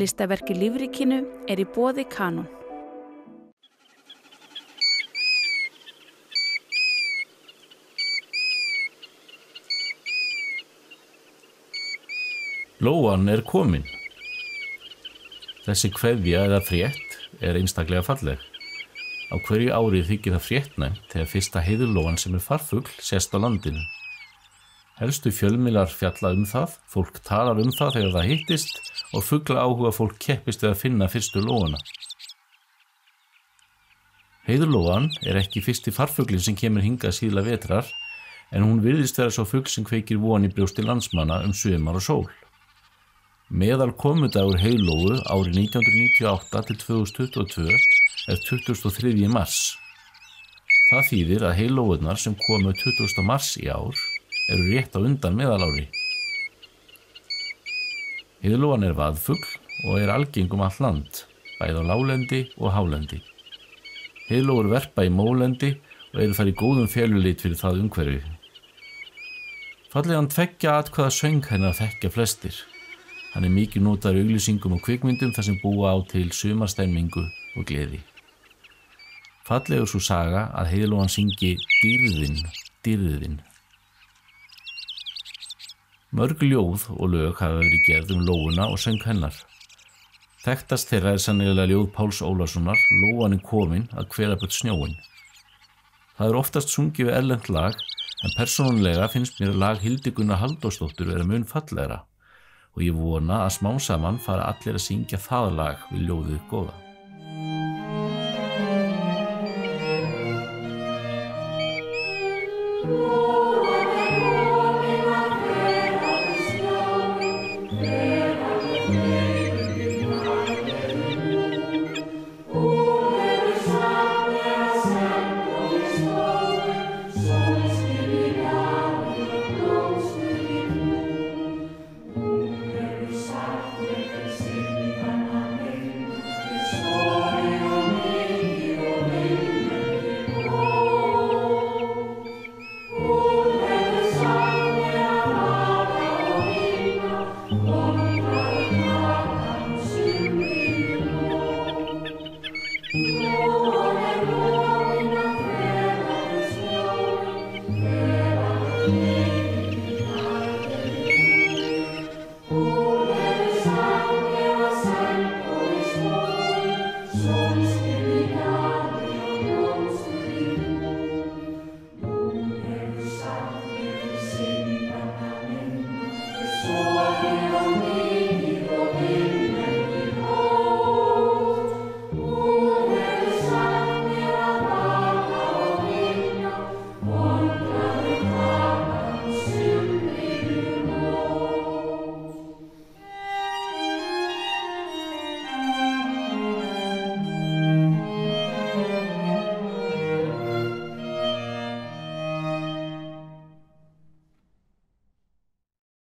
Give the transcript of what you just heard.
Listaverk í lífríkinu í boði Kanon. Lóan komin. Þessi kveðja eða frétt einstaklega falleg. Á hverju ári þykir það fréttnæmt þegar fyrsta heiðurlóan sem farfugl sést á landinu. Helstu fjölmiðlar fjalla það, fólk talar það þegar það hittist og fugla áhuga fólk keppist við að finna fyrstu lóana. Heiðurlóan ekki fyrsti farfuglinn sem kemur hingað síðla vetrar, en hún virðist vera svo fugl sem kveikir von í brjósti landsmanna sumar og sól. Meðal komudagur heiðlóu árið 1998 til 2022 23. mars. Það þýðir að heiðlóurnar sem komu 20. mars í ár rétt á undan meðalári. Heiðlóan vaðfugl og algeng allt land, bæði á láglendi og hálendi. Heiðlóur verpa í mólendi og þar í góðum felulit fyrir það umhverfi. Fallegan tveggja atkvæða söng hennar þekkja flestir. Hann mikið notaður í auglýsingum og kvikmyndum þar sem búa á til sumarstemningu og gleði. Fallegur sú saga að heiðlóan syngi dýrðin, dýrðin. Mörg ljóð og lög hafa verið gerð lóuna og söng hennar. Þekktast þeirra sennilega ljóð Páls Ólafssonar, Lóan komin að hvela burt snjóinn. Það oftast sungið við erlent lag, en persónulega finnst mér lag Hildigunnar Halldórsdóttur vera mun fallegra. Og ég vona að smám saman fara allir að syngja það lag við ljóðið góða.